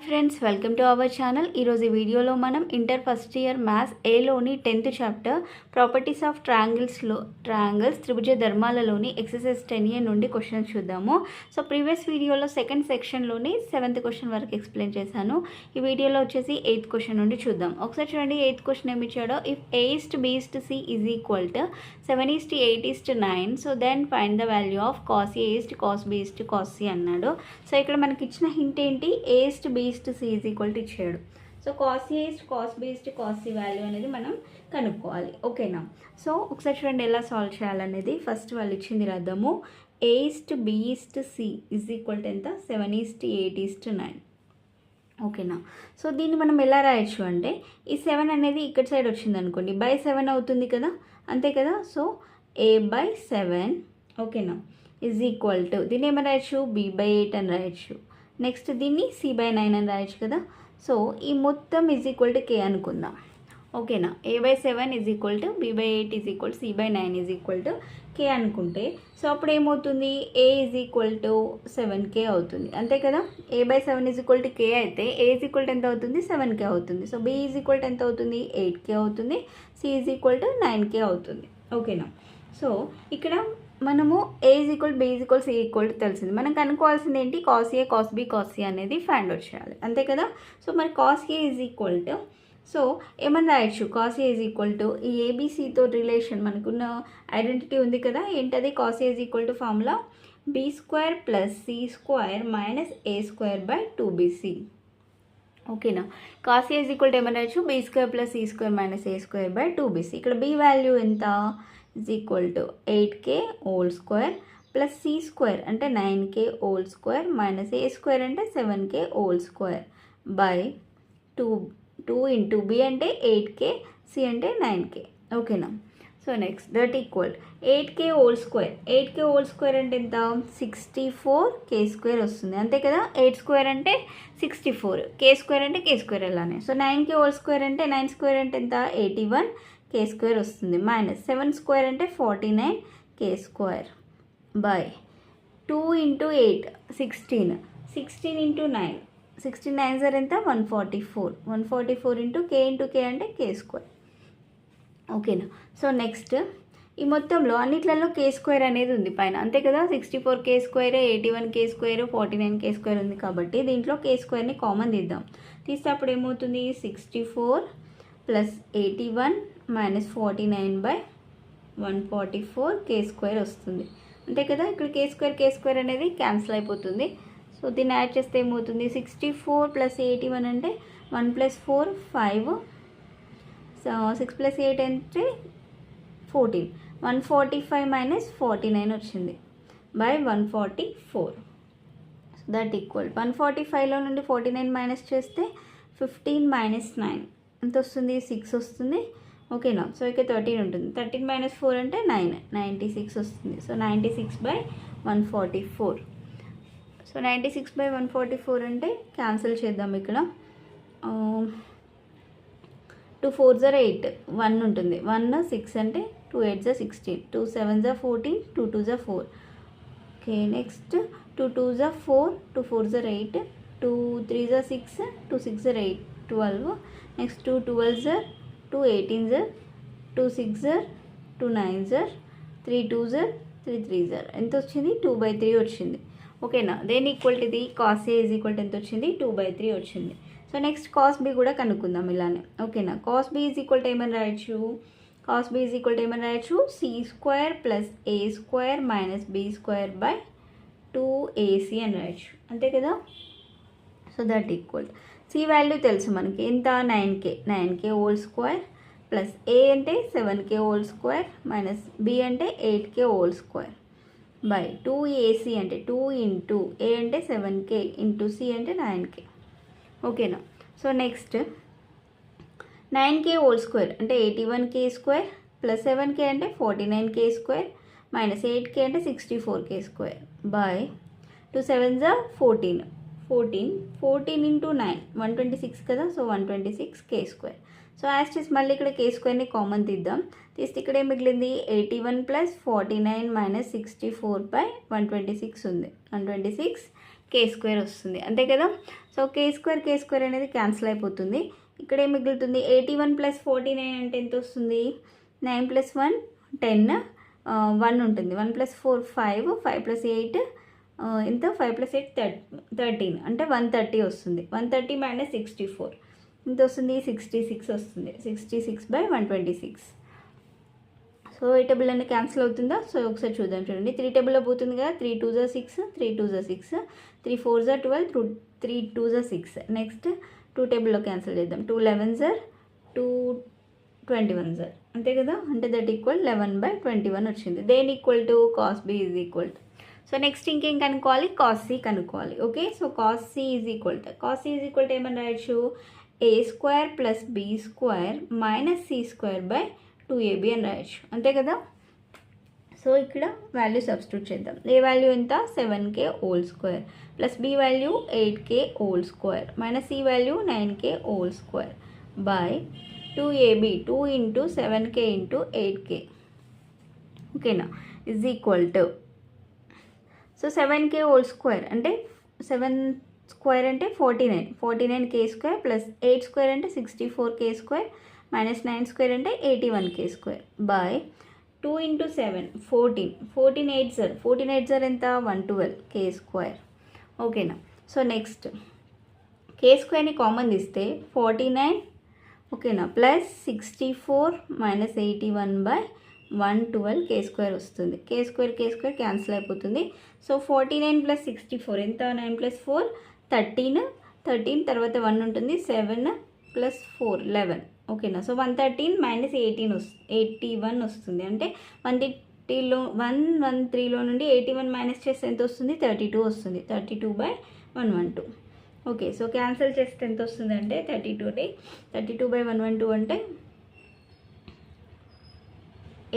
Hi friends, welcome to our channel. ఈరోజు ఈ వీడియోలో మనం ఇంటర్ ఫస్ట్ ఇయర్ మ్యాథ్స్ ఏలోని 10th chapter properties of triangles త్రిభుజ ధర్మాలలోని ఎక్సర్సైజ్ 10A నుండి క్వశ్చన్స్ చూద్దాము. సో ప్రీవియస్ వీడియోలో సెకండ్ సెక్షన్లోని 7th క్వశ్చన్ వరకు ఎక్స్ప్లెయిన్ చేశాను. ఈ వీడియోలో వచ్చేసి 8th క్వశ్చన్ నుండి చూద్దాం. ఒకసారి చూడండి, 8th క్వశ్చన్ ఏమి ఇచ్చాడో. If A:B:C is equal to 7:8:9, so then find the value of cos A:cos B:cos C అన్నాడు. సో ఇక్కడ మనకి ఇచ్చిన హింట్ ఏంటి? A:B:C ఈజ్ ఈక్వల్ టు ఇచ్చాడు. So cos A:cos B:cos C value అనేది మనం కనుక్కోవాలి. ఓకేనా? సో ఒకసారి చూడండి ఎలా సాల్వ్ చేయాలనేది. ఫస్ట్ వాళ్ళు ఇచ్చింది రాద్దాము. A:B:C ఈజ్ ఈక్వల్ టు ఎంత? 7:8:9. ఓకేనా? సో దీన్ని మనం ఎలా రాయొచ్చు అంటే, ఈ 7 అనేది ఇక్కడ సైడ్ వచ్చింది అనుకోండి, బై 7 అవుతుంది కదా, అంతే కదా. సో A/7, ఓకేనా, ఈజ్ ఈక్వల్ టు దీన్ని ఏమైనా రాయొచ్చు? B/8 అని రాయొచ్చు. నెక్స్ట్ దీన్ని C/9 అని రాయొచ్చు కదా. సో ఈ మొత్తం ఈజ్ ఈక్వల్ టు K అనుకుందాం. ఓకేనా? A/7 is equal to B/8 is equal to C/9 is equal to K అనుకుంటే, సో అప్పుడు ఏమవుతుంది? A is equal to 7K అవుతుంది, అంతే కదా. A/7 is equal to K అయితే A ఈజ్ ఈక్వల్ టు ఎంత అవుతుంది? 7K అవుతుంది. So B is equal to ఎంత అవుతుంది? 8K అవుతుంది. C is equal to 9K అవుతుంది. ఓకేనా? సో ఇక్కడ మనము A is equal, B is equal, C equal to తెలిసింది. మనం కనుక్కోవాల్సింది ఏంటి? cos A, cos B, cos C అనేది ఫైండ్ అవుట్ చేయాలి, అంతే కదా. సో మరి cos A is equal to, so ఏమని రాయొచ్చు? cos A is equal to ఈ ABCతో రిలేషన్ మనకున్న ఐడెంటిటీ ఉంది కదా, ఏంటది? cos A is equal to formula B² + C² - A² / 2BC. ఓకేనా? cos A is equal to ఏమని రాయొచ్చు? B² + C² - A² / 2BC. ఇక్కడ B వాల్యూ ఎంత? Is equal to 8K whole square plus C² అంటే 9K whole square minus A² అంటే 7K whole square by 2 into B అంటే 8K, C అంటే 9K. ఓకేనా? So next that equal 8K whole square. 8K whole square అంటే ఎంత? 64K² వస్తుంది, అంతే కదా. 8² అంటే 64, K² అంటే K² అలానే. సో 9K హోల్ స్క్వేర్ అంటే 9² అంటే ఎంత? 81K² వస్తుంది మైనస్ 7² అంటే 49K² బై 2 ఇంటూ 8 16, 16 ఇంటూ 9, 16 9 ఎంత? 144, 144 ఇంటూ K అంటే K². ఓకేనా? సో నెక్స్ట్ ఈ మొత్తంలో అన్నిట్లలో K² అనేది ఉంది పైన, అంతే కదా. 64K², 81K², 49K² ఉంది కాబట్టి దీంట్లో K²ని కామన్ తీద్దాం. తీస్తే అప్పుడు ఏమవుతుంది? 64 + 81 - 49 / 144K² వస్తుంది, అంతే కదా. ఇక్కడ K² అనేది క్యాన్సిల్ అయిపోతుంది. సో దీన్ని యాడ్ చేస్తే ఏమవుతుంది? 64 + 81 అంటే 1 + 4 5, 6 + 8 అంటే 14, 145 - 49 వచ్చింది బై 144. దట్ ఈక్వల్ 145లో నుండి 49 మైనస్ చేస్తే 15 - 9 ఎంత వస్తుంది? 6 వస్తుంది. ఓకేనా? సో ఇక్కడ 13 ఉంటుంది. 13 - 4 అంటే 9, 96 వస్తుంది. సో 96/144. సో 96/144 అంటే క్యాన్సిల్ చేద్దాం. ఇక్కడ 2 4s are 8, 1 ఉంటుంది. 1 6 అంటే 2 8s are 16, 2 7s are 14, 2 2s are 4. Okay, next 2 2s are 4, 2 4s are 8, 2 3s are 6, 2 6s are 8 12. Next 2 12s are 2 18s are 2 6s are 2 9s are 3 2s are 3 3s are ఎంత వచ్చింది? 2/3 వచ్చింది. ఓకేనా? దేని equal to ఇది? cos A is equal to ఎంత వచ్చింది? 2/3 వచ్చింది. So next cos B కూడా కనుక్కుందాం ఇలానే. ఓకేనా? cos B is equal to ఏమని రాయొచ్చు? cos B is equal to ఏమని రాయొచ్చు? C² + A² - B² / 2AC అని రాయొచ్చు, అంతే కదా. So that equal C value తెలుసు మనకి ఎంత? 9K whole square plus A అంటే 7K whole square minus B అంటే 8K whole square by 2AC అంటే 2 ఇంటూ A అంటే 7K ఇంటూ C అంటే 9K. ఓకేనా? So next 9K whole square అంటే 81K² ప్లస్ 7K అంటే 49K² మైనస్ 8K అంటే 64K² by 2 7s are 14, 14 into 9 126 కదా. So 126K². So యాస్టిస్ మళ్ళీ ఇక్కడ K²ని కామన్ తీద్దాం. తీస్తే ఇక్కడ ఏం మిగిలింది? 81 + 49 - 64/126 ఉంది. 126 కే స్క్వేర్ వస్తుంది, అంతే కదా. సో కే స్క్వేర్ అనేది క్యాన్సిల్ అయిపోతుంది. ఇక్కడ ఏం మిగులుతుంది, 81 + 49 అంటే ఎంత వస్తుంది, 9 + 1 10, 1 ఉంటుంది, 1 + 4 5, 5 + 8 ఎంత, 5 + 8 13 అంటే 130 వస్తుంది. 130 - 64 ఎంత వస్తుంది, 66 వస్తుంది. 66/126. సో ఈ టేబుల్ అన్నీ క్యాన్సిల్ అవుతుందా, సో ఒకసారి చూద్దాం. చూడండి 3 టేబుల్లో పోతుంది కదా, 3 2 = 6, 3 2 = 6, 3 4 = 12, 3 2 = 6. నెక్స్ట్ 2 టేబుల్లో క్యాన్సిల్ చేద్దాం. 2 11 2 21, అంతే కదా. అంటే దట్ ఈక్వల్ 11/21 వచ్చింది. దేని equal to, cos B is equal to. So next ఇంకేం కనుక్కోవాలి, కాస్ సి కనుక్కోవాలి. Okay, so cos C is equal to ఏమని రాయొచ్చు, a² + b² - c² 2ab అని రాయొచ్చు, అంతే కదా. సో ఇక్కడ వాల్యూ సబ్స్టిట్యూట్ చేద్దాం. ఏ వాల్యూ ఎంత, 7k² plus b value 8k² - c value 9k² by 2ab 2 × 7k × 8k, ఓకేనా, is equal to. So 7k² అంటే 7² అంటే 49k² ప్లస్ 8² అంటే 64k² - 9² అంటే 81k² బై 2 × 7 14 8s ఎంత, 112k², ఓకేనా. సో నెక్స్ట్ k²ని కామన్ తీస్తే 49, ఓకేనా, ప్లస్ 64 - 81/112k² వస్తుంది. k² క్యాన్సిల్ అయిపోతుంది. సో 49 + 64 ఎంత, 9 + 4 13 తర్వాత 1 ఉంటుంది, 7 + 4 11, ఓకేనా. సో 113 - 81 వస్తుంది. అంటే 113లో నుండి 81 మైనస్ చేస్తే ఎంత వస్తుంది, 32 వస్తుంది. 32/112, ఓకే. సో క్యాన్సిల్ చేస్తే ఎంత వస్తుంది అంటే 32/112 అంటే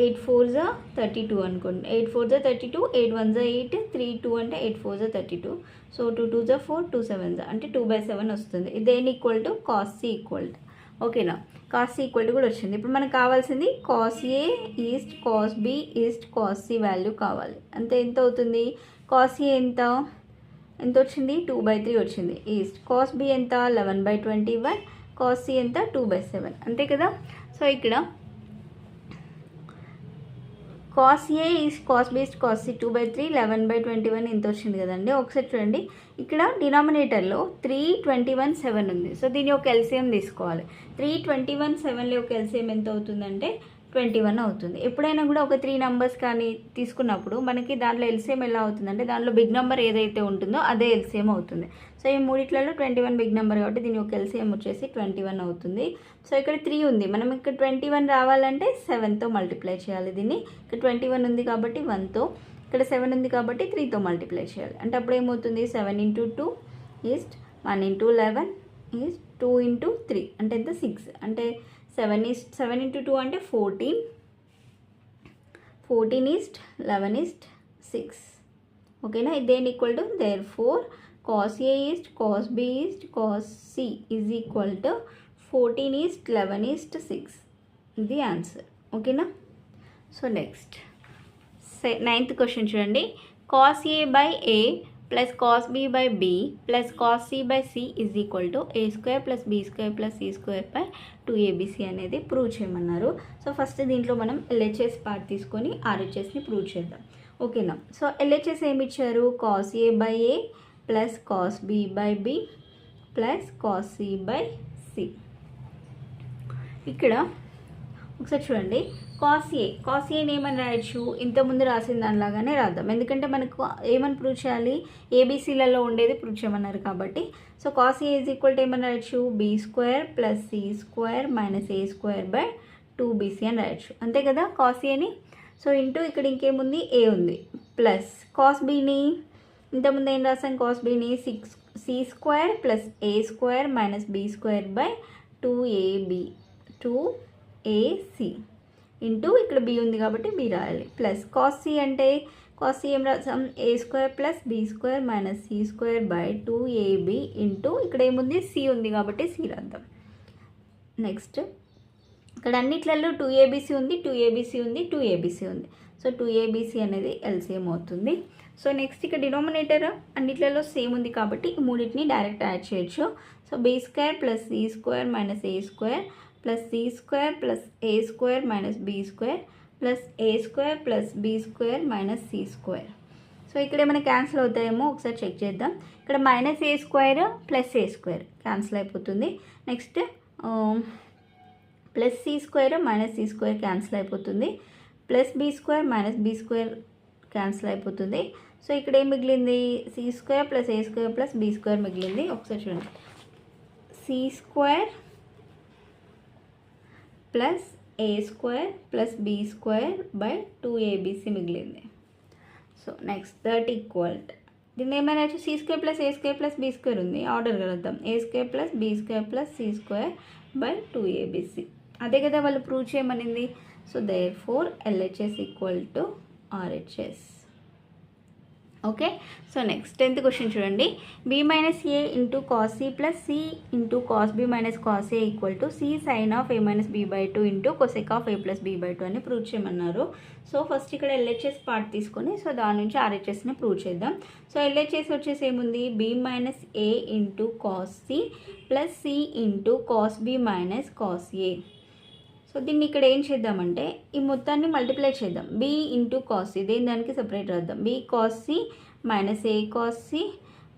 8 4s 32 అనుకోండి. 8 4s 32, 8 1s 8, 3 2 అంటే 8 4s 32. సో 2 2s 4, 2 7s అంటే 2/7 వస్తుంది. దేని equal to, cos C equal to, ఓకేనా. కాస్ సి ఈక్వల్ టు కూడా వచ్చింది. ఇప్పుడు మనకు కావాల్సింది cos A east cos B east cos C value కావాలి. అంతే, ఎంత అవుతుంది, కాస్ ఏ ఎంత వచ్చింది, 2/3 వచ్చింది. ఈస్ట్ కాస్ బి ఎంత, 11/21, కాస్ సి ఎంత, 2/7, అంతే కదా. సో ఇక్కడ cos A is cos B east cos C 2/3, 11/21 ఎంత వచ్చింది కదండి. ఒకసారి చూడండి, ఇక్కడ డినామినేటర్లో 321 7 ఉంది. సో దీని యొక్క ఎల్సిఎం తీసుకోవాలి. 321 7 యొక్క ఎల్సిఎం ఎంత అవుతుందంటే 21 అవుతుంది. ఎప్పుడైనా కూడా ఒక 3 నెంబర్స్ కానీ తీసుకున్నప్పుడు మనకి దాంట్లో ఎల్సిఎం ఎలా అవుతుందంటే, దాంట్లో బిగ్ నెంబర్ ఏదైతే ఉంటుందో అదే ఎల్సిఎం అవుతుంది. సో ఈ మూడిట్లలో 21 బిగ్ నెంబర్ కాబట్టి దీని యొక్క ఎల్సిఎం వచ్చేసి 21 అవుతుంది. సో ఇక్కడ 3 ఉంది, మనం ఇక్కడ 21 రావాలంటే 7తో మల్టిప్లై చేయాలి. దీన్ని ఇక్కడ 21 ఉంది కాబట్టి 1తో, ఇక్కడ 7 ఉంది కాబట్టి 3తో మల్టిప్లై చేయాలి. అంటే అప్పుడు ఏమవుతుంది, 7 × 2 ఈస్ట్ 1 × 11 ఈస్ట్ 2 × 3 అంటే ఎంత, 6. అంటే 7 × 2 అంటే 14 ఈస్ట్ 11 ఈస్ట్ 6, ఓకేనా. దేని equal to, therefore cos A east cos B east cos C is equal to 14 east 11 east 6, ఇది ఆన్సర్, ఓకేనా. సో నెక్స్ట్ 9th క్వశ్చన్ చూడండి. Cos A by A plus cos B by B plus cos C by C is equal to a² + b² + c² 2abc అనేది prove చేయమన్నారు. So first దీంట్లో మనం LHS part తీసుకొని RHSని prove చేద్దాం, ఓకేనా. So LHS ఏమి ఇచ్చారు, cos A by A plus cos B by B plus cos C by C. ఇక్కడ ఒకసారి చూడండి, కాస్ ఏని ఏమని రాయొచ్చు, ఇంతకుముందు రాసిన దానిలాగానే రాద్దాం. ఎందుకంటే మనకు ఏమని ప్రూవ్ చేయాలి, ఏబీసీలలో ఉండేది ప్రూవ్ చేయమన్నారు కాబట్టి. So cos A is equal to ఏమని రాయొచ్చు, b² + c² - a²/2bc అని రాయొచ్చు, అంతే కదా కాస్ ఏని. సో ఇంటూ ఇక్కడ ఇంకేముంది, ఏ ఉంది, ప్లస్ కాస్ బీని ఇంతకుముందు ఏం రాసాం, కాస్ బీని c² + a² - b²/2ac ఇంటూ ఇక్కడ బి ఉంది కాబట్టి బి రాయాలి, ప్లస్ కాస్ సి అంటే కాస్ సి ఏం రాసాం, a² + b² - c²/2ab ఇంటూ ఇక్కడ ఏముంది, సి ఉంది కాబట్టి సి రాద్దాం. నెక్స్ట్ ఇక్కడ అన్నిట్లలో 2ABC ఉంది, 2ABC ఉంది, 2ABC ఉంది. సో 2ABC అనేది ఎల్సిఎం అవుతుంది. సో నెక్స్ట్ ఇక్కడ డినామినేటర్ అన్నిట్లలో సేమ్ ఉంది కాబట్టి ఈ మూడింటిని డైరెక్ట్ యాడ్ చేయొచ్చు. So b² + c² - a² + c² + a² - b² + a² + b² - c². So ఇక్కడ ఏమైనా క్యాన్సిల్ అవుతాయేమో ఒకసారి చెక్ చేద్దాం. ఇక్కడ -a² + a² క్యాన్సిల్ అయిపోతుంది. నెక్స్ట్ +c² - c² క్యాన్సిల్ అయిపోతుంది. +b² - b² క్యాన్సిల్ అయిపోతుంది. సో ఇక్కడ ఏం మిగిలింది, c² + a² + b² మిగిలింది. ఒకసారి చూడండి, c² + a² + b² / 2abc మిగిలింది. సో నెక్స్ట్ దట్ ఈక్వల్ దీన్ని ఏమైనా c² + a² + b² ఉంది, ఆర్డర్ కలుద్దాం, a² + b² + c² / 2abc. అదే కదా వాళ్ళు ప్రూవ్ చేయమనింది. So therefore LHS = RHS. Okay. So next 10th question చూడండి. b - a × cos c + c × cos b - cos a = c sin of a - b/2 × cosec of a + b/2 అని prove చేయమన్నారు. So first ఇక్కడ LHS part తీసుకొని so దాని నుంచి RHSని prove చేద్దాం. So LHS వచ్చేసి ఏముంది, b - a × cos c + c × cos b - cos a. So దీన్ని ఇక్కడ ఏం చేద్దామంటే ఈ మొత్తాన్ని మల్టిప్లై చేద్దాం. b × cos c దానికి సపరేట్ రాద్దాం. b cos c - a cos c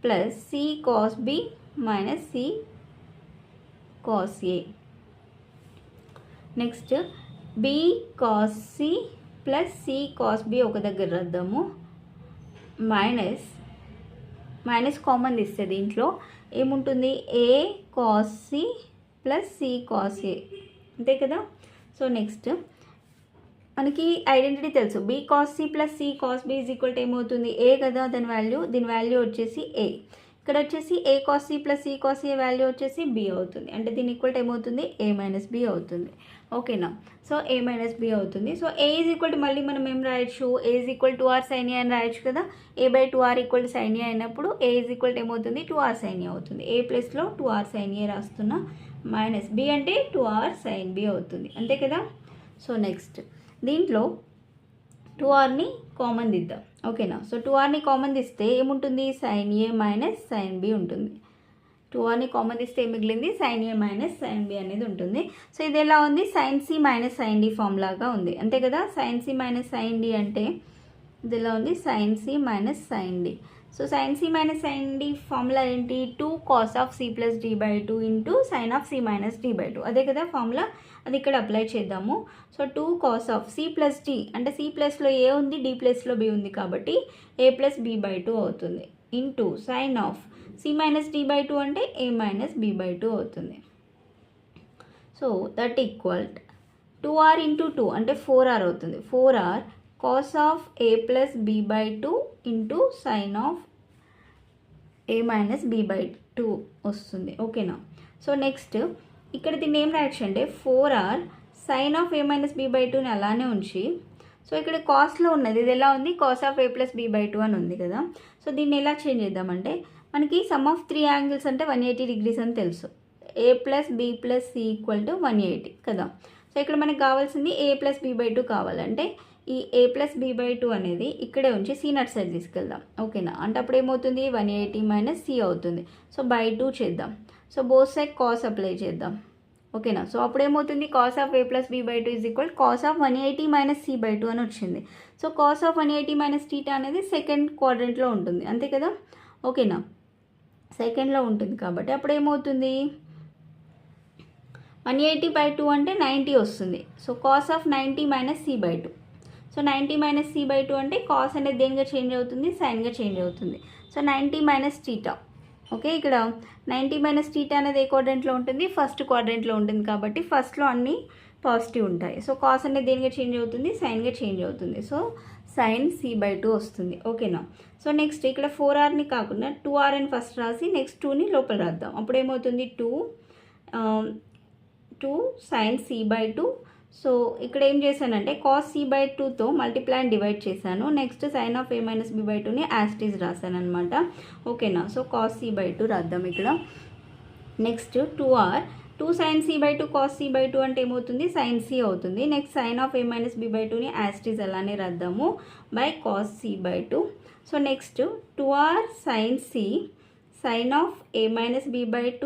+ c cos b - c cos a. Next b cos c + c cos b ఒక దగ్గర రాద్దాము. మైనస్ కామన్ ఇస్తే దీంట్లో ఏముంటుంది, a cos c + c cos a, అంతే కదా. So next మనకి ఐడెంటిటీ తెలుసు, b cos c + c cos b = ఏమవుతుంది, a కదా దీని వాల్యూ వచ్చేసి a. ఇక్కడ వచ్చేసి a cos c + c cos a value వచ్చేసి b అవుతుంది. అంటే దీని ఈక్వల్ ఏమవుతుంది, a - b అవుతుంది. ఓకేనా. సో a - b అవుతుంది. సో a మళ్ళీ మనం ఏం రాయొచ్చు, a = 2r sin a అని రాయొచ్చు కదా. a/2r = sin a అయినప్పుడు a ఏమవుతుంది, 2r sin a అవుతుంది. a ప్లేస్లో 2r sin a రాస్తున్నా, - b అంటే 2r sin b అవుతుంది, అంతే కదా. సో నెక్స్ట్ దీంట్లో 2rని కామన్ దిద్దాం. ఓకేనా. సో 2rని కామన్ తీస్తే ఏముంటుంది, sin a - sin b ఉంటుంది. 2rని కామన్ తీస్తే ఏం మిగిలింది, sin a - sin b అనేది ఉంటుంది. సో ఇది ఎలా ఉంది, sin c - sin d form లాగా ఉంది, అంతే కదా. sin c - sin d అంటే ఇది ఎలా ఉంది, sin c - sin d. So sin c - sin d formula ఏంటి, 2 cos of c + d/2 × sin of c - d/2, అదే కదా ఫార్ములా. అది ఇక్కడ అప్లై చేద్దాము. So 2 cos of c + d అంటే c ప్లేస్లో a ఉంది, d ప్లేస్లో b ఉంది కాబట్టి a + b/2 అవుతుంది. Into sin of c - d/2 అంటే a - b/2 అవుతుంది. సో దట్ ఈక్వల్ 2r × 2 అంటే 4r అవుతుంది. 4r cos of a + b/2 × sin of a - b/2 వస్తుంది. ఓకేనా. సో నెక్స్ట్ ఇక్కడ దీన్ని ఏం రాయొచ్చు అంటే 4r sin of a - b/2ని అలానే ఉంచి, సో ఇక్కడ కాస్ట్లో ఉన్నది ఇది ఎలా ఉంది, cos of a + b/2 అని ఉంది కదా. సో దీన్ని ఎలా చేంజ్ చేద్దామంటే మనకి సమ్ ఆఫ్ 3 యాంగిల్స్ అంటే 180 degrees అని తెలుసు. a + b + c = 180 కదా. సో ఇక్కడ మనకు కావాల్సింది a + b/2 కావాలంటే ఈ a + b/2 అనేది ఇక్కడే ఉంచి c నట్ సైడ్ తీసుకెళ్దాం. ఓకేనా. అంటే అప్పుడు ఏమవుతుంది, 180 - c అవుతుంది. సో /2 చేద్దాం. So both side cos apply చేద్దాం. ఓకేనా. సో అప్పుడు ఏమవుతుంది, cos of a + b/2 = cos of 180 - c/2 అని వచ్చింది. సో cos of 180 - θ అనేది సెకండ్ క్వాడ్రంట్లో ఉంటుంది, అంతే కదా. ఓకేనా. సెకండ్లో ఉంటుంది కాబట్టి అప్పుడు ఏమవుతుంది, 180/2 అంటే 90 వస్తుంది. So cos of 90 - c/2. So 90 - c/2 అంటే కాస్ అనేది దేనిగా చేంజ్ అవుతుంది, సైన్గా చేంజ్ అవుతుంది. సో 90 - θ. ఓకే. ఇక్కడ 90 - θ అనేది ఏ క్వాడ్రంట్లో ఉంటుంది, ఫస్ట్ క్వాడ్రంట్లో ఉంటుంది కాబట్టి ఫస్ట్లో అన్నీ పాజిటివ్ ఉంటాయి. సో కాస్ అనేది దేనిగా చేంజ్ అవుతుంది, సైన్గా చేంజ్ అవుతుంది. సో sin c/2 వస్తుంది. ఓకేనా. సో నెక్స్ట్ ఇక్కడ 4rని కాకుండా 2r అని ఫస్ట్ రాసి నెక్స్ట్ 2ని లోపల రాద్దాం. అప్పుడు ఏమవుతుంది, 2 sin c/2. సో ఇక్కడ ఏం చేశానంటే cos c/2తో మల్టిప్లై అండ్ డివైడ్ చేశాను. నెక్స్ట్ sin of a - b/2ని యాజ్ ఇట్ ఈజ్ రాశాను అనమాట. ఓకేనా. సో cos c/2 రాద్దాం ఇక్కడ. Next 2r 2 sin c by 2 cos c by 2 అంటే ఏమవుతుంది sin c అవుతుంది. Next sin of a minus b by 2ని యాజ్ ఇట్ ఈజ్ అలానే రాద్దాము by cos c by 2. So next 2r sin c sin of a minus b by 2